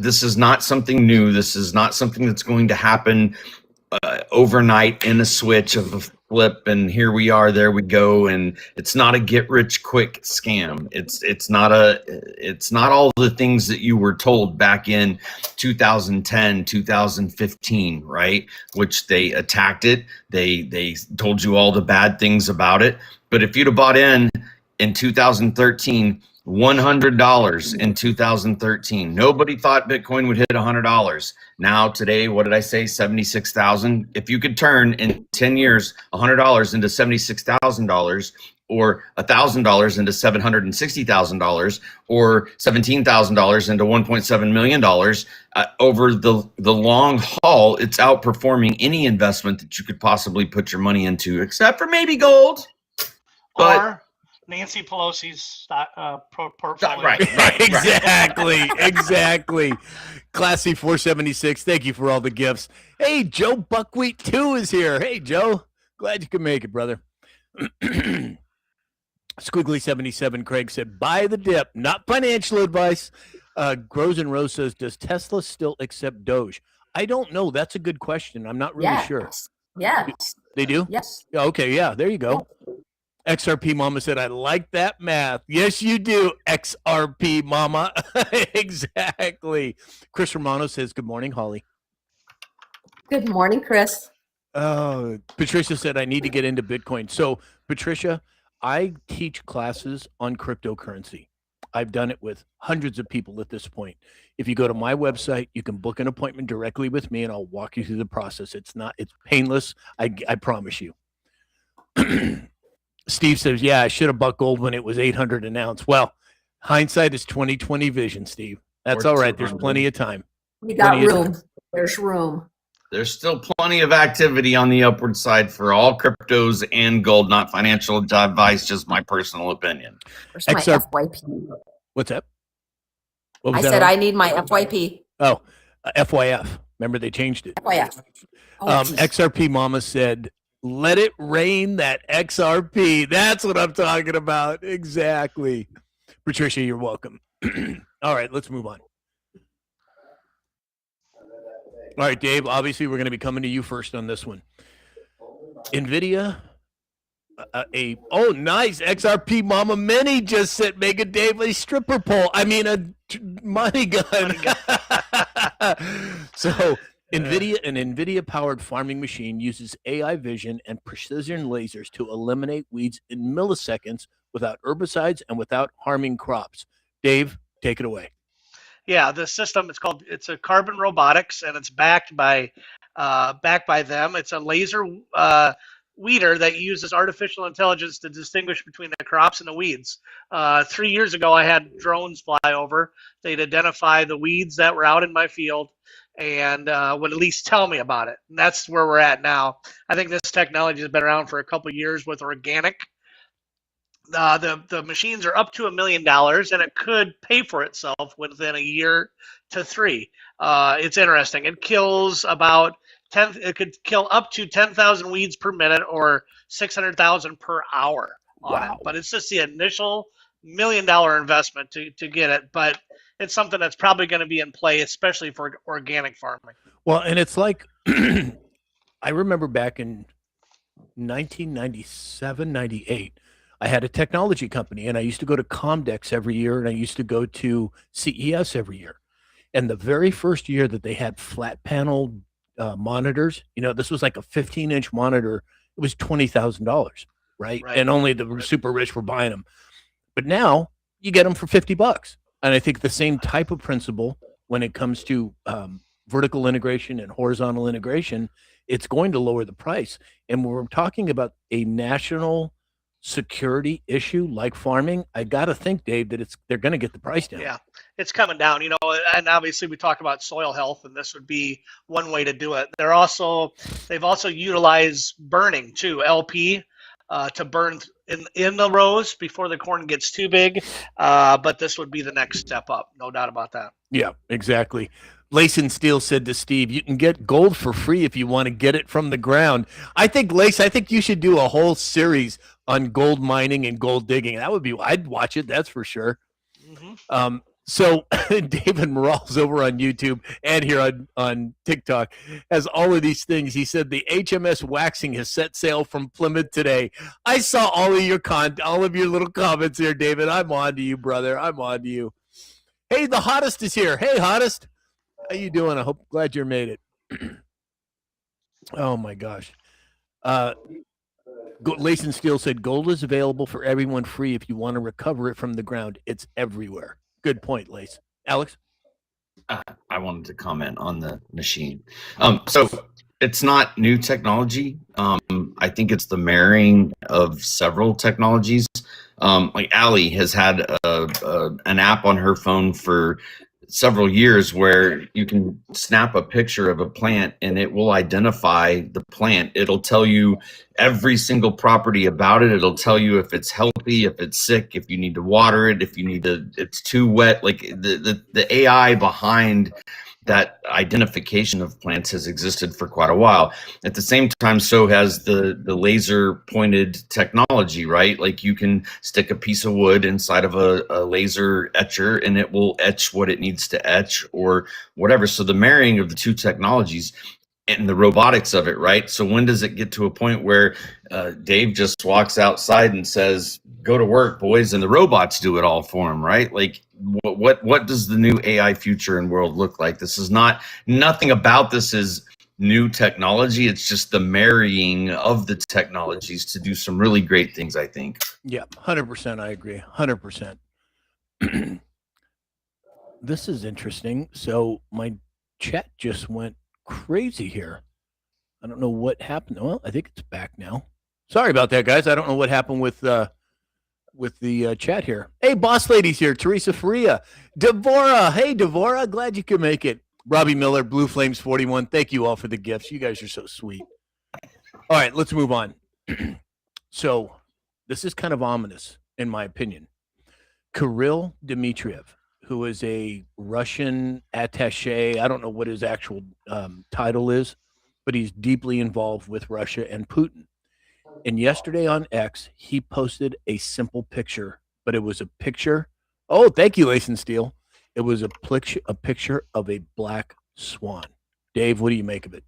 something new. This is not something that's going to happen overnight in a switch of a flip and here we are, there we go. And it's not a get rich quick scam. It's not all the things that you were told back in 2010, 2015, right? Which they attacked it. They told you all the bad things about it. But if you'd have bought in 2013, $100 in 2013. Nobody thought Bitcoin would hit $100. Now today, what did I say? 76,000. If you could turn in 10 years $100 into $76,000, or $1,000 into $760,000, or $17,000 into $1.7 million, over the long haul, it's outperforming any investment that you could possibly put your money into, except for maybe gold. But or Nancy Pelosi's portfolio. Right. Exactly. Classy 476, thank you for all the gifts. Hey, Joe Buckwheat 2 is here. Hey, Joe. Glad you could make it, brother. Squiggly 77, Craig said, buy the dip, not financial advice. Grows and Rose says, does Tesla still accept Doge? I don't know. That's a good question. I'm not really sure. Yes. They do? Yes. Okay, yeah, there you go. XRP Mama said, I like that math. Yes, you do, XRP Mama. Exactly. Chris Romano says, good morning, Holly. Good morning, Chris. Patricia said, I need to get into Bitcoin. So, Patricia, I teach classes on cryptocurrency. I've done it with hundreds of people at this point. If you go to my website, you can book an appointment directly with me and I'll walk you through the process. It's painless. I promise you. Steve says, yeah, I should have bought gold when it was 800 an ounce. Well, hindsight is 20/20 vision, Steve. That's all right. There's plenty of time. We got room. There's room. There's still plenty of activity on the upward side for all cryptos and gold. Not financial advice, just my personal opinion. Where's my FYP? What's that? What was I that said on? I need my FYP. Oh, FYF. Remember they changed it. FYF. Oh, geez. XRP Mama said, "Let it rain that XRP." That's what I'm talking about. Exactly. Patricia, you're welcome. All right, let's move on. All right, Dave, obviously we're going to be coming to you first on this one. NVIDIA, nice. XRP Mama Mini just sent Mega Dave a stripper pole. I mean, a money gun. So an NVIDIA-powered farming machine uses AI vision and precision lasers to eliminate weeds in milliseconds without herbicides and without harming crops. Dave, take it away. Yeah, the system it's a Carbon Robotics, and it's backed by them. It's a laser weeder that uses artificial intelligence to distinguish between the crops and the weeds. 3 years ago, I had drones fly over. They'd identify the weeds that were out in my field and would at least tell me about it. And that's where we're at now. I think this technology has been around for a couple of years with organic. The machines are up to $1 million, and it could pay for itself within a year to 3. It's interesting. It kills about 10. It could kill up to 10,000 weeds per minute or 600,000 per hour on it. But it's just the initial $1 million investment to get it. But it's something that's probably going to be in play, especially for organic farming. Well, and it's like I remember back in 1997, 98. I had a technology company, and I used to go to Comdex every year, and I used to go to CES every year. And the very first year that they had flat panel monitors, this was like a 15-inch monitor. It was $20,000, right? And only the super rich were buying them. But now you get them for $50. And I think the same type of principle when it comes to vertical integration and horizontal integration, it's going to lower the price. And when we're talking about a national security issue like farming, I got to think, Dave, that they're going to get the price down. Yeah, it's coming down, and obviously we talk about soil health, and this would be one way to do it. They've also utilized burning too, LP, to burn in the rows before the corn gets too big. But this would be the next step up, no doubt about that. Yeah, exactly. Lace and Steel said to Steve, "You can get gold for free if you want to get it from the ground." I think, Lace, you should do a whole series on gold mining and gold digging. I'd watch it, that's for sure. Mm-hmm. So David Morales over on YouTube and here on TikTok has all of these things. He said the HMS Waxing has set sail from Plymouth today. I saw all of your little comments here, David. I'm on to you, brother. I'm on to you. Hey, the Hottest is here. Hey, Hottest. How you doing? Glad you made it. Oh my gosh. Lace and Steel said gold is available for everyone free if you want to recover it from the ground. It's everywhere. Good point, Lace. Alex? I wanted to comment on the machine. So it's not new technology. I think it's the marrying of several technologies. Like Allie has had an app on her phone for several years where you can snap a picture of a plant and it will identify the plant. It'll tell you every single property about it. It'll tell you if it's healthy, if it's sick, if you need to water it, if you need to, it's too wet. Like the AI behind that identification of plants has existed for quite a while. At the same time, so has the laser pointed technology, right? Like you can stick a piece of wood inside of a laser etcher and it will etch what it needs to etch or whatever. So the marrying of the two technologies and the robotics of it, right? So when does it get to a point where Dave just walks outside and says, "Go to work, boys," and the robots do it all for him, right? Like what does the new AI future and world look like? This is nothing about this is new technology. It's just the marrying of the technologies to do some really great things, I think. Yeah, 100%. I agree. 100%. This is interesting. So my chat just went crazy here. I don't know what happened. Well, I think it's back now. Sorry about that, guys. I don't know what happened with the chat here. Hey, boss lady's here. Teresa Faria. Devora. Hey, Devora. Glad you could make it. Robbie Miller, Blue Flames 41. Thank you all for the gifts. You guys are so sweet. All right, let's move on. So this is kind of ominous, in my opinion. Kirill Dmitriev, who is a Russian attaché, I don't know what his actual title is, but he's deeply involved with Russia and Putin. And yesterday on X, he posted a simple picture, but it was a picture. Oh, thank you, Lace and Steel. It was a picture of a black swan. Dave, what do you make of it?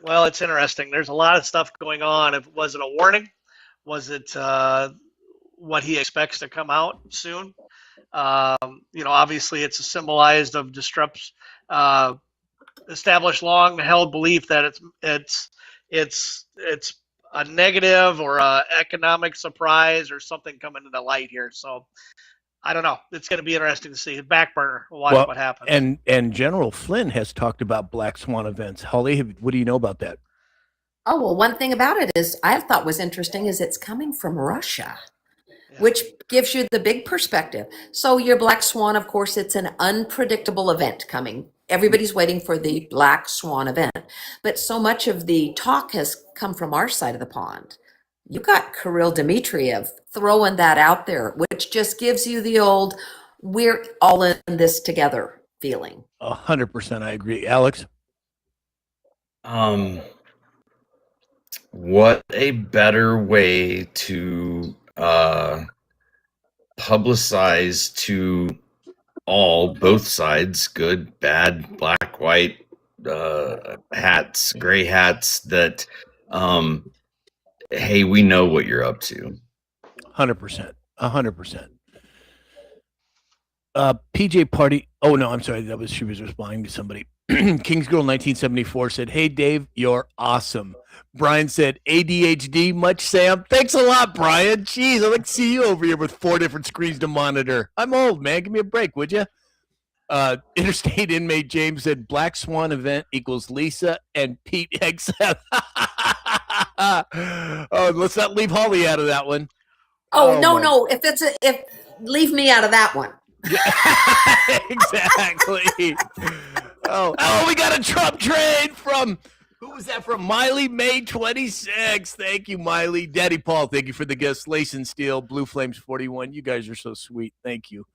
Well, it's interesting. There's a lot of stuff going on. Was it a warning? Was it what he expects to come out soon? Obviously, it's symbolized of disrupts established long-held belief that it's a negative or a economic surprise or something coming to the light here. So I don't know. It's going to be interesting to see. Back burner. We'll watch what happens. And General Flynn has talked about black swan events. Holly, what do you know about that? Oh, well, one thing about it is I thought was interesting is it's coming from Russia, which gives you the big perspective. So your black swan, of course, it's an unpredictable event coming. Everybody's waiting for the black swan event. But so much of the talk has come from our side of the pond. You got Kirill Dmitriev throwing that out there, which just gives you the old, we're all in this together feeling. 100%, I agree. Alex? What a better way to publicize to both sides, good, bad, black, white, hats, gray hats, that hey, we know what you're up to. 100%. 100%. PJ Party. Oh, no, I'm sorry. She was responding to somebody. Kingsgirl 1974 said, "Hey, Dave, you're awesome." Brian said, "ADHD much, Sam?" Thanks a lot, Brian. Jeez, I'd like to see you over here with 4 different screens to monitor. I'm old, man. Give me a break, would you? Interstate Inmate James said, "Black Swan event equals Lisa and Pete XM." Oh, let's not leave Holly out of that one. Oh, no. If leave me out of that one. Exactly. Oh, we got a Trump trade from, who was that from? Miley, May 26. Thank you, Miley. Daddy Paul, thank you for the guest. Lace and Steel, Blue Flames 41. You guys are so sweet. Thank you.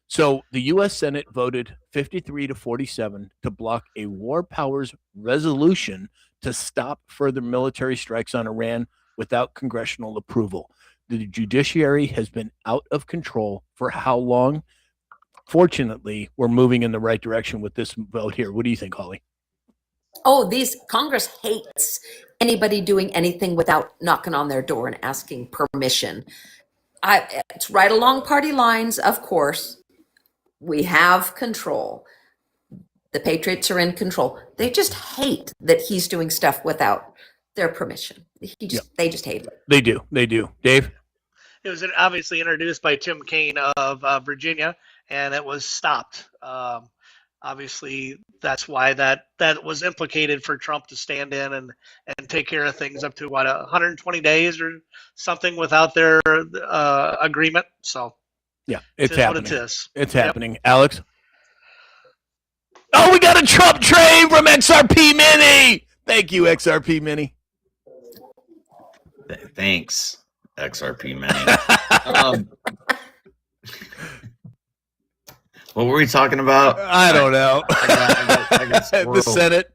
So the U.S. Senate voted 53-47 to block a war powers resolution to stop further military strikes on Iran without congressional approval. The judiciary has been out of control for how long? Fortunately, we're moving in the right direction with this vote here. What do you think, Holly? Oh, Congress hates anybody doing anything without knocking on their door and asking permission. It's right along party lines, of course. We have control. The Patriots are in control. They just hate that he's doing stuff without their permission. They just hate it. They do. Dave? It was obviously introduced by Tim Kaine of Virginia, and it was stopped. Obviously, that's why that was implicated for Trump to stand in and take care of things up to 120 days or something without their agreement. So yeah, it's happening. What it is. It's happening. Alex? Oh, we got a Trump trade from XRP Mini. Thank you, XRP Mini. Thanks, XRP Mini. What were we talking about? I don't know. I got the Senate.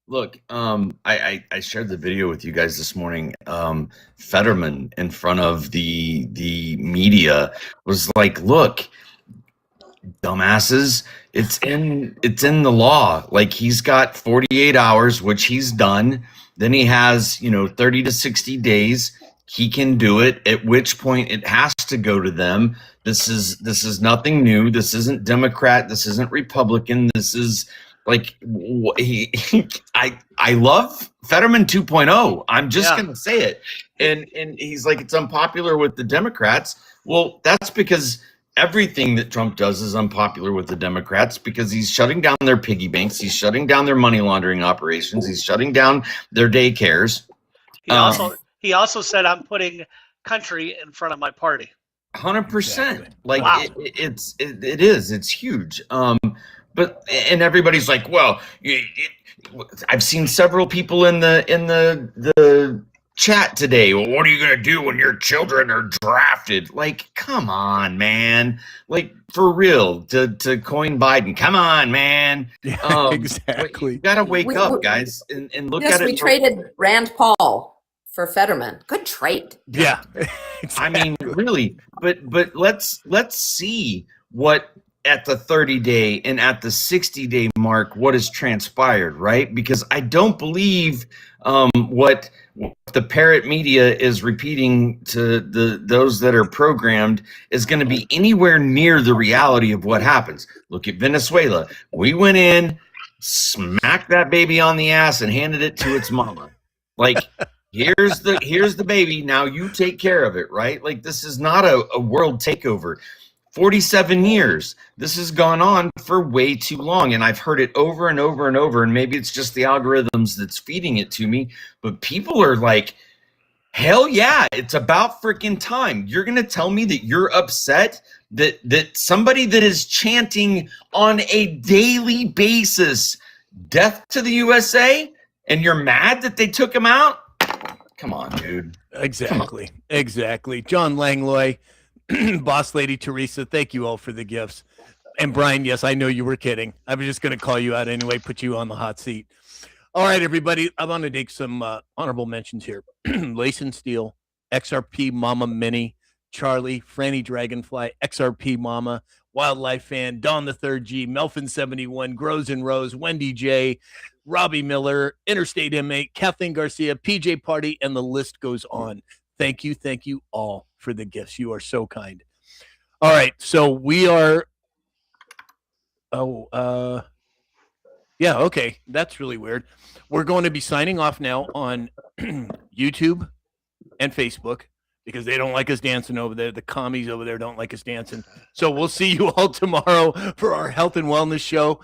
Look, I shared the video with you guys this morning. Fetterman in front of the media was like, "Look, dumbasses, it's in the law. Like, he's got 48 hours, which he's done. Then he has 30 to 60 days. He can do it. At which point it has to go to them. This is nothing new. This isn't Democrat. This isn't Republican. This is like I love Fetterman 2.0. I'm just gonna say it. And he's like, it's unpopular with the Democrats. Well, that's because everything that Trump does is unpopular with the Democrats, because he's shutting down their piggy banks. He's shutting down their money laundering operations. He's shutting down their daycares. He also said, "I'm putting country in front of my party." 100%. Like, wow. It is. It's huge. But But and everybody's like, well, I've seen several people in the chat today. Well, what are you going to do when your children are drafted? Like, come on, man. Like, for real, to coin Biden. Come on, man. Yeah, exactly. You got to wake up, guys, and look at it. We traded Rand Paul for Fetterman. Good trade. Yeah. Exactly. I mean, really, but let's see what at the 30-day and at the 60-day mark, what has transpired, right? Because I don't believe what the parrot media is repeating to those that are programmed is going to be anywhere near the reality of what happens. Look at Venezuela. We went in, smacked that baby on the ass, and handed it to its mama. Like, here's the baby. Now you take care of it, right? Like, this is not a world takeover. 47 years. This has gone on for way too long, and I've heard it over and over and over, and maybe it's just the algorithms that's feeding it to me, but people are like, hell yeah, it's about freaking time. You're going to tell me that you're upset that somebody that is chanting on a daily basis, death to the USA, and you're mad that they took him out? Come on, dude. Exactly. Exactly. John Langlois, Boss Lady Teresa, thank you all for the gifts. And Brian, yes, I know you were kidding. I was just going to call you out anyway, put you on the hot seat. All right, everybody, I want to make some honorable mentions here. Lace and Steel, XRP Mama Mini, Charlie, Franny Dragonfly, XRP Mama, Wildlife Fan, Dawn the Third G, Melfin 71, Grows and Rose, Wendy J, Robbie Miller, Interstate Inmate, Kathleen Garcia, PJ Party, and the list goes on. Thank you all for the gifts. You are so kind. All right, so we are. Yeah, okay, that's really weird. We're going to be signing off now on YouTube and Facebook because they don't like us dancing over there. The commies over there don't like us dancing. So we'll see you all tomorrow for our health and wellness show.